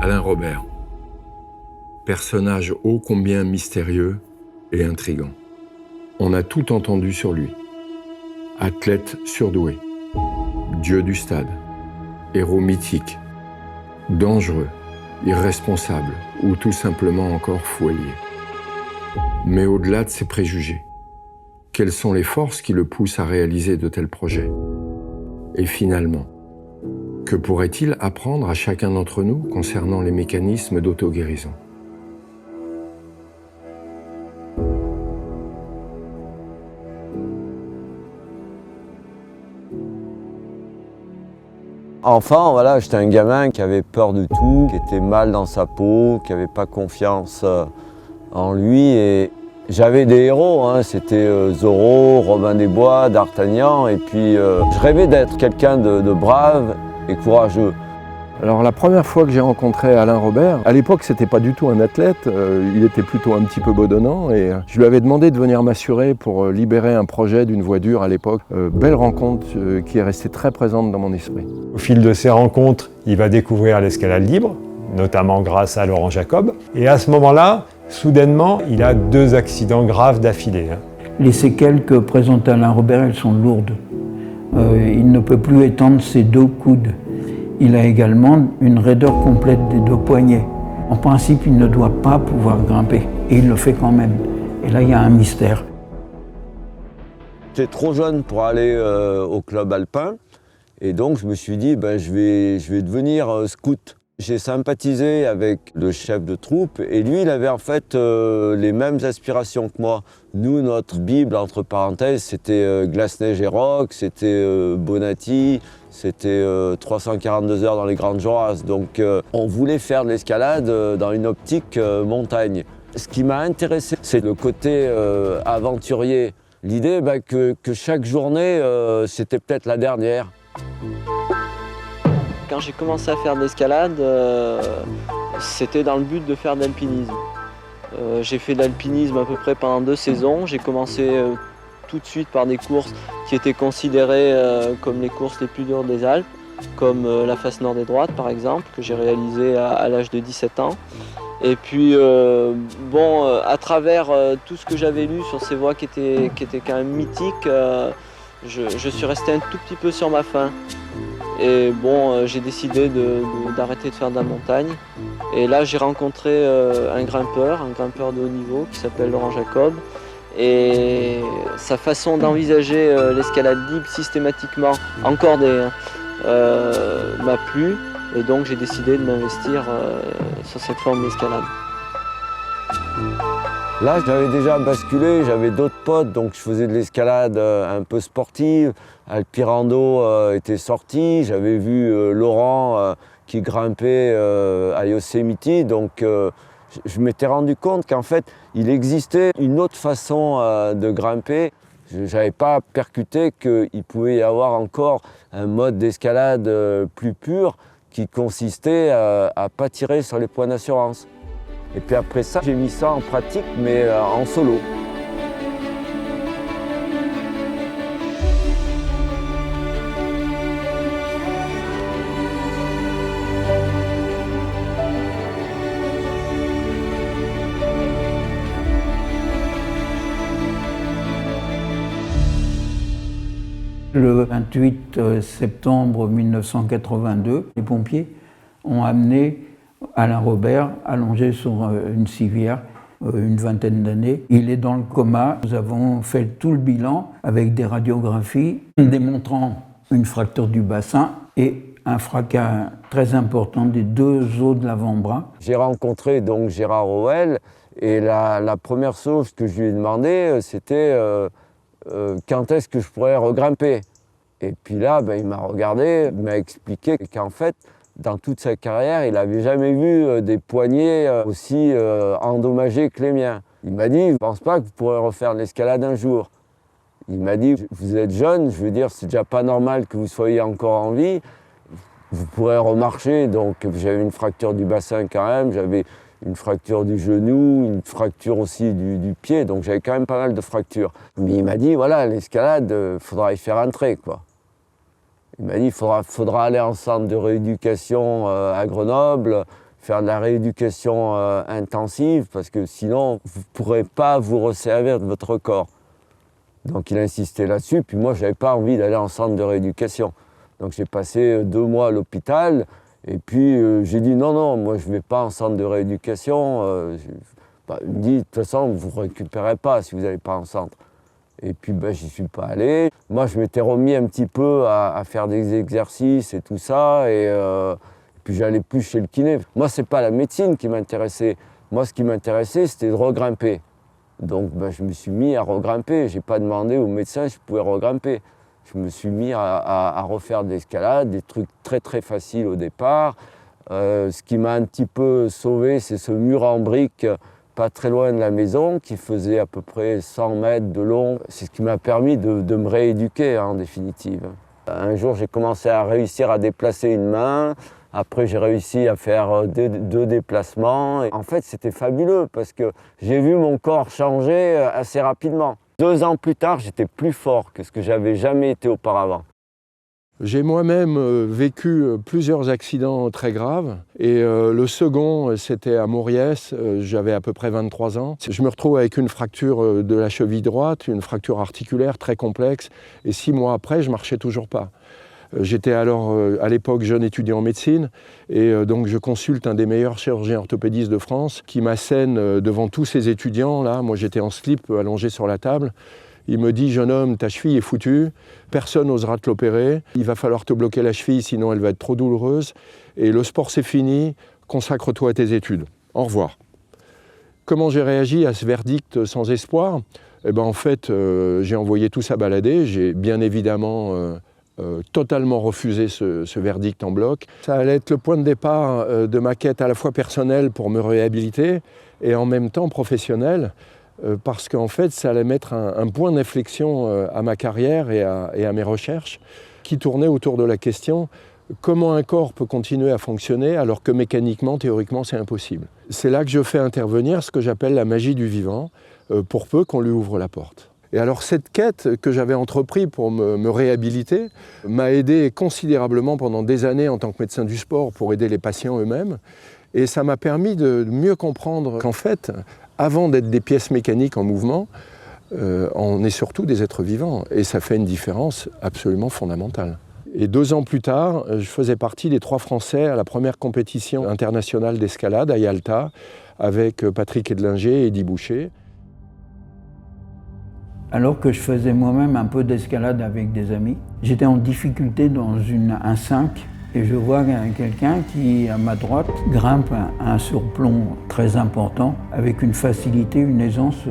Alain Robert. Personnage ô combien mystérieux et intrigant. On a tout entendu sur lui. Athlète surdoué, dieu du stade, héros mythique, dangereux, irresponsable ou tout simplement encore fou allié. Mais au-delà de ses préjugés, quelles sont les forces qui le poussent à réaliser de tels projets? Et finalement, que pourrait-il apprendre à chacun d'entre nous concernant les mécanismes d'auto-guérison? Enfant, voilà, j'étais un gamin qui avait peur de tout, qui était mal dans sa peau, qui n'avait pas confiance en lui. Et j'avais des héros, hein. C'était Zorro, Robin des Bois, D'Artagnan. Et puis je rêvais d'être quelqu'un de brave et courageux. Alors la première fois que j'ai rencontré Alain Robert, à l'époque c'était pas du tout un athlète, il était plutôt un petit peu bedonnant et je lui avais demandé de venir m'assurer pour libérer un projet d'une voiture à l'époque. Belle rencontre qui est restée très présente dans mon esprit. Au fil de ces rencontres, il va découvrir l'escalade libre, notamment grâce à Laurent Jacob. Et à ce moment-là, soudainement, il a 2 accidents graves d'affilée. Les séquelles que présente Alain Robert, elles sont lourdes. Il ne peut plus étendre ses 2 coudes. Il a également une raideur complète des 2 poignets. En principe, il ne doit pas pouvoir grimper. Et il le fait quand même. Et là, il y a un mystère. J'étais trop jeune pour aller au club alpin. Et donc, je me suis dit, je vais devenir scout. J'ai sympathisé avec le chef de troupe et lui, il avait en fait les mêmes aspirations que moi. Nous, notre Bible, entre parenthèses, c'était Glace-Neige et Rock, c'était Bonatti, c'était 342 heures dans les Grandes Jorasses. Donc on voulait faire de l'escalade dans une optique montagne. Ce qui m'a intéressé, c'est le côté aventurier. L'idée que chaque journée, c'était peut-être la dernière. Quand j'ai commencé à faire de l'escalade, c'était dans le but de faire de l'alpinisme. J'ai fait de l'alpinisme à peu près pendant 2 saisons. J'ai commencé tout de suite par des courses qui étaient considérées comme les courses les plus dures des Alpes, comme la face nord des Droites par exemple, que j'ai réalisée à l'âge de 17 ans. Et puis, à travers tout ce que j'avais lu sur ces voies qui étaient quand même mythiques, je suis resté un tout petit peu sur ma faim. Et j'ai décidé d'arrêter de faire de la montagne. Et là, j'ai rencontré un grimpeur de haut niveau qui s'appelle Laurent Jacob. Et sa façon d'envisager l'escalade libre systématiquement, en cordée, m'a plu. Et donc, j'ai décidé de m'investir sur cette forme d'escalade. Là, j'avais déjà basculé, j'avais d'autres potes, donc je faisais de l'escalade un peu sportive. Alpirando était sorti, j'avais vu Laurent qui grimpait à Yosemite, donc je m'étais rendu compte qu'en fait, il existait une autre façon de grimper. Je n'avais pas percuté qu'il pouvait y avoir encore un mode d'escalade plus pur qui consistait à ne pas tirer sur les points d'assurance. Et puis après ça, j'ai mis ça en pratique, mais en solo. Le 28 septembre 1982, les pompiers ont amené Alain Robert allongé sur une civière, une vingtaine d'années. Il est dans le coma. Nous avons fait tout le bilan avec des radiographies démontrant une fracture du bassin et un fracas très important des 2 os de l'avant-bras. J'ai rencontré donc Gérard Howell et la première chose que je lui ai demandé, c'était quand est-ce que je pourrais regrimper. Et puis là, il m'a regardé, il m'a expliqué qu'en fait, dans toute sa carrière, il n'avait jamais vu des poignets aussi endommagés que les miens. Il m'a dit, je ne pense pas que vous pourrez refaire de l'escalade un jour. Il m'a dit, vous êtes jeune, je veux dire, c'est déjà pas normal que vous soyez encore en vie. Vous pourrez remarcher. Donc j'avais une fracture du bassin quand même, j'avais une fracture du genou, une fracture aussi du pied, donc j'avais quand même pas mal de fractures. Mais il m'a dit, voilà, l'escalade, il faudra y faire entrer, quoi. Il m'a dit, il faudra aller en centre de rééducation à Grenoble, faire de la rééducation intensive, parce que sinon, vous ne pourrez pas vous resservir de votre corps. Donc il a insisté là-dessus, puis moi, je n'avais pas envie d'aller en centre de rééducation. Donc j'ai passé 2 mois à l'hôpital, et puis j'ai dit non, moi je ne vais pas en centre de rééducation. Il me dit, de toute façon, vous ne récupérez pas si vous n'allez pas en centre. Et puis j'y suis pas allé. Moi, je m'étais remis un petit peu à faire des exercices et tout ça, et puis j'allais plus chez le kiné. Moi, c'est pas la médecine qui m'intéressait. Moi, ce qui m'intéressait, c'était de regrimper. Donc je me suis mis à regrimper. Je n'ai pas demandé au médecin si je pouvais regrimper. Je me suis mis à refaire de l'escalade, des trucs très très faciles au départ. Ce qui m'a un petit peu sauvé, c'est ce mur en briques pas très loin de la maison, qui faisait à peu près 100 mètres de long. C'est ce qui m'a permis de me rééduquer, en définitive. Un jour, j'ai commencé à réussir à déplacer une main. Après, j'ai réussi à faire 2 déplacements. Et en fait, c'était fabuleux parce que j'ai vu mon corps changer assez rapidement. 2 ans plus tard, j'étais plus fort que ce que j'avais jamais été auparavant. J'ai moi-même vécu plusieurs accidents très graves et le second, c'était à Mauriès, j'avais à peu près 23 ans. Je me retrouve avec une fracture de la cheville droite, une fracture articulaire très complexe et 6 mois après, je ne marchais toujours pas. J'étais alors à l'époque jeune étudiant en médecine et donc je consulte un des meilleurs chirurgiens orthopédistes de France qui m'assène devant tous ces étudiants. Là, moi j'étais en slip allongé sur la table. Il me dit « Jeune homme, ta cheville est foutue, personne n'osera te l'opérer, il va falloir te bloquer la cheville, sinon elle va être trop douloureuse, et le sport c'est fini, consacre-toi à tes études. Au revoir ». Comment j'ai réagi à ce verdict sans espoir ? En fait, j'ai envoyé tout ça balader, j'ai bien évidemment totalement refusé ce verdict en bloc. Ça allait être le point de départ de ma quête à la fois personnelle pour me réhabiliter, et en même temps professionnelle, parce qu'en fait, ça allait mettre un point d'inflexion à ma carrière et à mes recherches, qui tournaient autour de la question comment un corps peut continuer à fonctionner alors que mécaniquement, théoriquement, c'est impossible. C'est là que je fais intervenir ce que j'appelle la magie du vivant, pour peu qu'on lui ouvre la porte. Et alors cette quête que j'avais entreprise pour me réhabiliter m'a aidé considérablement pendant des années en tant que médecin du sport pour aider les patients eux-mêmes. Et ça m'a permis de mieux comprendre qu'en fait, avant d'être des pièces mécaniques en mouvement, on est surtout des êtres vivants. Et ça fait une différence absolument fondamentale. Et 2 ans plus tard, je faisais partie des 3 Français à la première compétition internationale d'escalade à Yalta, avec Patrick Edlinger et Eddy Boucher. Alors que je faisais moi-même un peu d'escalade avec des amis, j'étais en difficulté dans un 5 et je vois quelqu'un qui, à ma droite, grimpe un surplomb très important avec une facilité, une aisance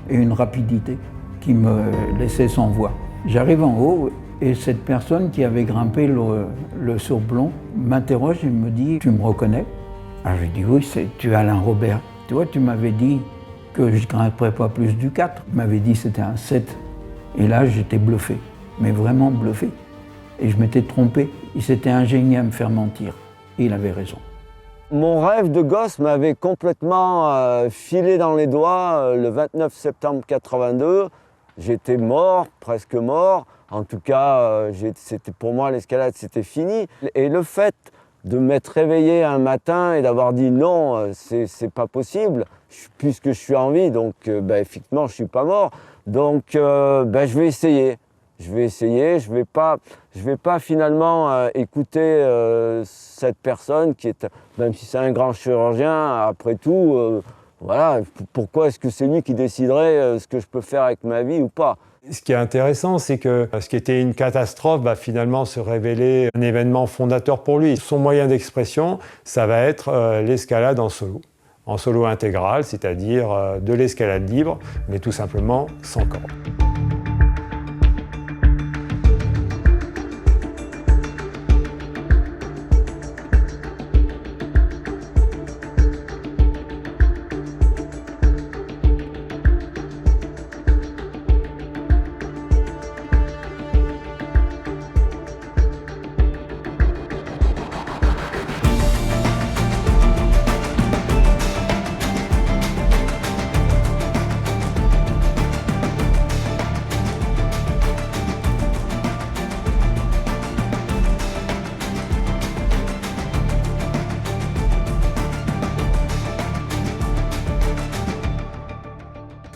et une rapidité qui me laissait sans voix. J'arrive en haut et cette personne qui avait grimpé le surplomb m'interroge et me dit « Tu me reconnais ?» Alors je lui dis « Oui, tu es Alain Robert. Tu vois, tu m'avais dit que je ne grimperais pas plus du 4. Tu m'avais dit que c'était un 7. » Et là, j'étais bluffé, mais vraiment bluffé. Et je m'étais trompé. Il s'était ingénié à me faire mentir. Et il avait raison. Mon rêve de gosse m'avait complètement filé dans les doigts le 29 septembre 82. J'étais mort, presque mort. En tout cas, pour moi, l'escalade, c'était fini. Et le fait de m'être réveillé un matin et d'avoir dit non, c'est pas possible, puisque je suis en vie, donc effectivement, je suis pas mort. Donc, je vais essayer. Je vais pas finalement écouter cette personne qui est, même si c'est un grand chirurgien, après tout, voilà, pourquoi est-ce que c'est lui qui déciderait ce que je peux faire avec ma vie ou pas ? Ce qui est intéressant, c'est que ce qui était une catastrophe va finalement se révéler un événement fondateur pour lui. Son moyen d'expression, ça va être l'escalade en solo intégral, c'est-à-dire de l'escalade libre, mais tout simplement sans corde.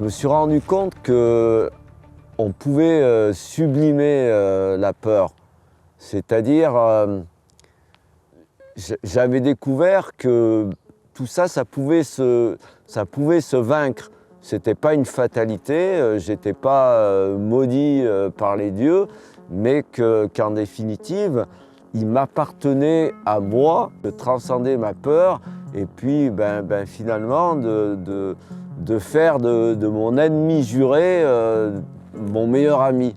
je me suis rendu compte qu'on pouvait sublimer la peur. C'est-à-dire, j'avais découvert que tout ça, ça pouvait se vaincre. C'était pas une fatalité, j'étais pas maudit par les dieux, mais qu'en définitive, il m'appartenait à moi de transcender ma peur et puis finalement de faire de mon ennemi juré mon meilleur ami.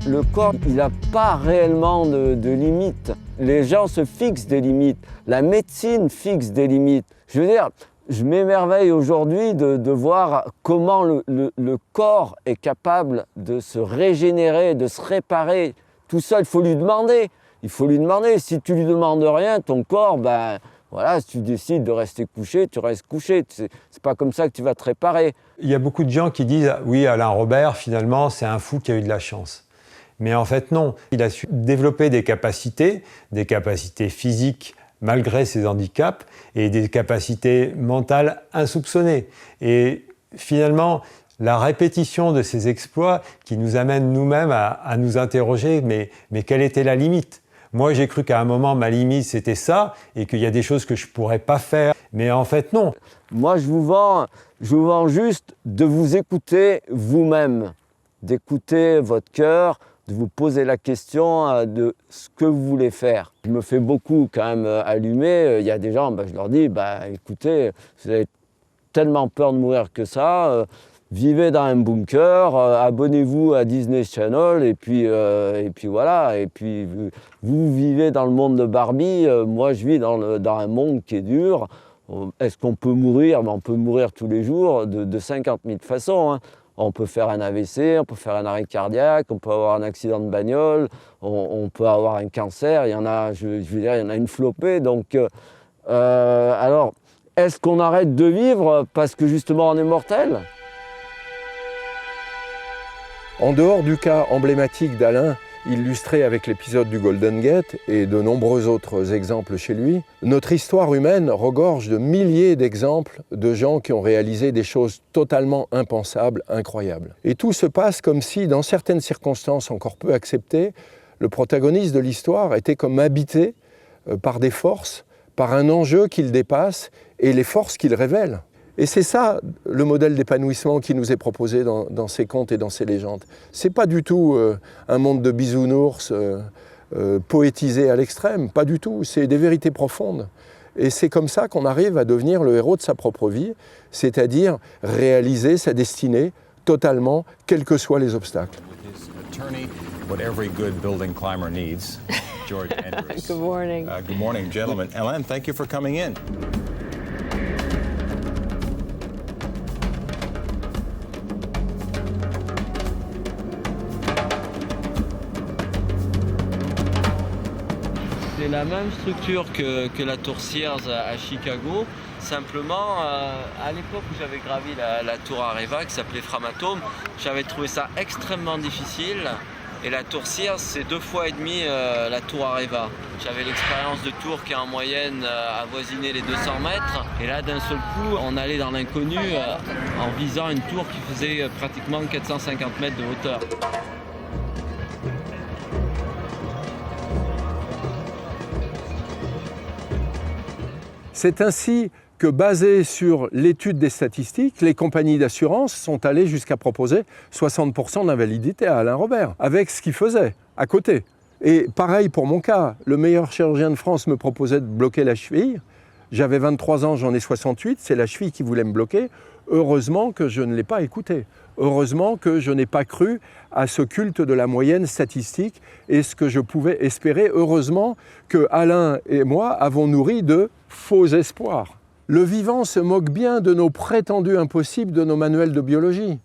Le corps, il n'a pas réellement de limites. Les gens se fixent des limites. La médecine fixe des limites. Je veux dire, je m'émerveille aujourd'hui de voir comment le corps est capable de se régénérer, de se réparer. Tout ça, il faut lui demander. Il faut lui demander. Si tu lui demandes rien, ton corps, voilà, si tu décides de rester couché, tu restes couché. C'est pas comme ça que tu vas te réparer. Il y a beaucoup de gens qui disent « Oui, Alain Robert, finalement, c'est un fou qui a eu de la chance ». Mais en fait, non. Il a su développer des capacités physiques malgré ses handicaps et des capacités mentales insoupçonnées. Et finalement, la répétition de ces exploits qui nous amène nous-mêmes à nous interroger, mais quelle était la limite ? Moi, j'ai cru qu'à un moment, ma limite, c'était ça, et qu'il y a des choses que je ne pourrais pas faire. Mais en fait, non. Moi, je vous vends juste de vous écouter vous-même, d'écouter votre cœur, de vous poser la question de ce que vous voulez faire. Je me fais beaucoup quand même allumer. Il y a des gens, je leur dis, écoutez, vous avez tellement peur de mourir que ça, vivez dans un bunker, abonnez-vous à Disney Channel, et puis voilà. Et puis vous vivez dans le monde de Barbie, moi je vis dans un monde qui est dur. Est-ce qu'on peut mourir ? On peut mourir tous les jours de 50 000 façons. Hein. On peut faire un AVC, on peut faire un arrêt cardiaque, on peut avoir un accident de bagnole, on peut avoir un cancer, il y en a, je veux dire, il y en a une flopée. Donc, alors, est-ce qu'on arrête de vivre parce que justement on est mortel ? En dehors du cas emblématique d'Alain, illustré avec l'épisode du Golden Gate et de nombreux autres exemples chez lui, notre histoire humaine regorge de milliers d'exemples de gens qui ont réalisé des choses totalement impensables, incroyables. Et tout se passe comme si, dans certaines circonstances encore peu acceptées, le protagoniste de l'histoire était comme habité par des forces, par un enjeu qu'il dépasse et les forces qu'il révèle. Et c'est ça le modèle d'épanouissement qui nous est proposé dans ces contes et dans ces légendes. C'est pas du tout un monde de bisounours poétisé à l'extrême, pas du tout, c'est des vérités profondes. Et c'est comme ça qu'on arrive à devenir le héros de sa propre vie, c'est-à-dire réaliser sa destinée totalement, quels que soient les obstacles. What every good building climber needs, George Andrews. Good morning. Good morning, gentlemen. Ellen, thank you for coming in. C'est la même structure que la tour Sears à Chicago. Simplement, à l'époque où j'avais gravi la tour Areva, qui s'appelait Framatome, j'avais trouvé ça extrêmement difficile. Et la tour Sears, c'est 2 fois et demi la tour Areva. J'avais l'expérience de tour qui en moyenne avoisinait les 200 mètres. Et là, d'un seul coup, on allait dans l'inconnu en visant une tour qui faisait pratiquement 450 mètres de hauteur. C'est ainsi que, basé sur l'étude des statistiques, les compagnies d'assurance sont allées jusqu'à proposer 60% d'invalidité à Alain Robert, avec ce qu'il faisait à côté. Et pareil pour mon cas, le meilleur chirurgien de France me proposait de bloquer la cheville. J'avais 23 ans, j'en ai 68, c'est la cheville qui voulait me bloquer. Heureusement que je ne l'ai pas écouté. Heureusement que je n'ai pas cru à ce culte de la moyenne statistique et ce que je pouvais espérer. Heureusement que Alain et moi avons nourri de faux espoirs. Le vivant se moque bien de nos prétendus impossibles de nos manuels de biologie.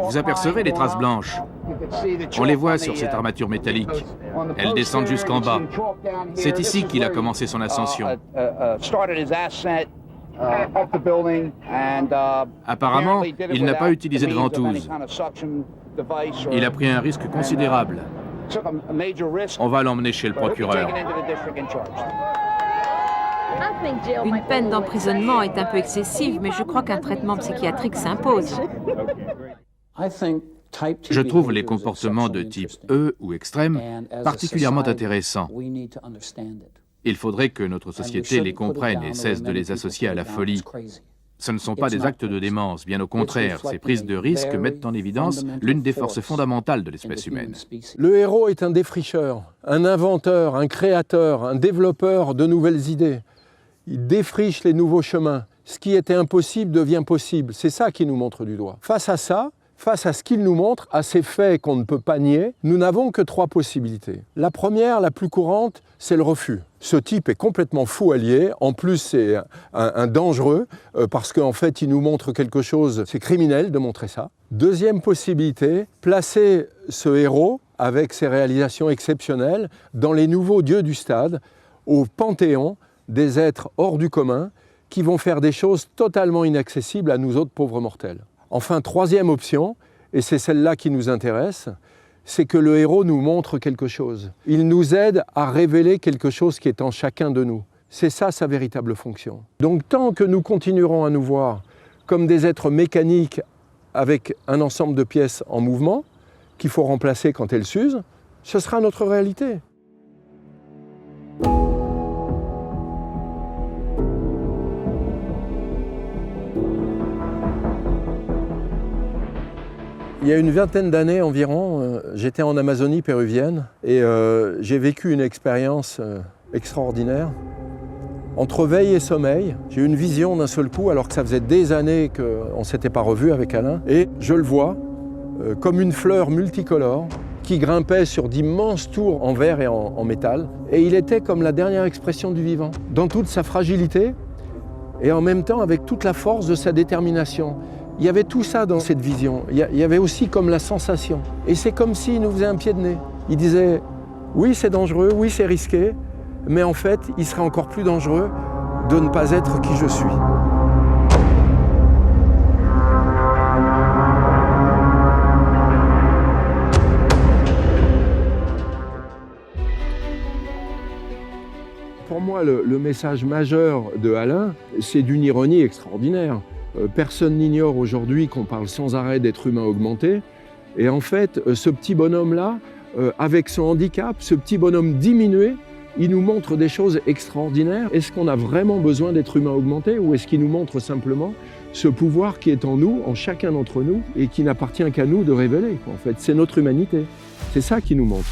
Vous apercevez les traces blanches. On les voit sur cette armature métallique. Elles descendent jusqu'en bas. C'est ici qu'il a commencé son ascension. Apparemment, il n'a pas utilisé de ventouse. Il a pris un risque considérable. On va l'emmener chez le procureur. Une peine d'emprisonnement est un peu excessive, mais je crois qu'un traitement psychiatrique s'impose. Je trouve les comportements de type E ou extrême particulièrement intéressants. Il faudrait que notre société les comprenne et cesse de les associer à la folie. Ce ne sont pas des actes de démence, bien au contraire. Ces prises de risques mettent en évidence l'une des forces fondamentales de l'espèce humaine. Le héros est un défricheur, un inventeur, un créateur, un développeur de nouvelles idées. Il défriche les nouveaux chemins. Ce qui était impossible devient possible. C'est ça qui nous montre du doigt. Face à ça, face à ce qu'il nous montre, à ces faits qu'on ne peut pas nier, nous n'avons que 3 possibilités. La première, la plus courante, c'est le refus. Ce type est complètement fou allié. En plus, c'est un dangereux parce qu'en fait, il nous montre quelque chose. C'est criminel de montrer ça. Deuxième possibilité, placer ce héros, avec ses réalisations exceptionnelles, dans les nouveaux dieux du stade, au panthéon des êtres hors du commun qui vont faire des choses totalement inaccessibles à nous autres pauvres mortels. Enfin, troisième option, et c'est celle-là qui nous intéresse, c'est que le héros nous montre quelque chose. Il nous aide à révéler quelque chose qui est en chacun de nous. C'est ça sa véritable fonction. Donc tant que nous continuerons à nous voir comme des êtres mécaniques avec un ensemble de pièces en mouvement, qu'il faut remplacer quand elles s'usent, ce sera notre réalité. Il y a une vingtaine d'années environ, j'étais en Amazonie péruvienne et j'ai vécu une expérience extraordinaire. Entre veille et sommeil, j'ai eu une vision d'un seul coup, alors que ça faisait des années qu'on ne s'était pas revu avec Alain. Et je le vois comme une fleur multicolore qui grimpait sur d'immenses tours en verre et en métal. Et il était comme la dernière expression du vivant, dans toute sa fragilité et en même temps avec toute la force de sa détermination. Il y avait tout ça dans cette vision. Il y avait aussi comme la sensation. Et c'est comme s'il nous faisait un pied de nez. Il disait, oui c'est dangereux, oui c'est risqué, mais en fait il serait encore plus dangereux de ne pas être qui je suis. Pour moi, le message majeur de Alain, c'est d'une ironie extraordinaire. Personne n'ignore aujourd'hui qu'on parle sans arrêt d'être humain augmenté. Et en fait, ce petit bonhomme-là, avec son handicap, ce petit bonhomme diminué, il nous montre des choses extraordinaires. Est-ce qu'on a vraiment besoin d'être humain augmenté ou est-ce qu'il nous montre simplement ce pouvoir qui est en nous, en chacun d'entre nous, et qui n'appartient qu'à nous de révéler, en fait. C'est notre humanité. C'est ça qu'il nous montre.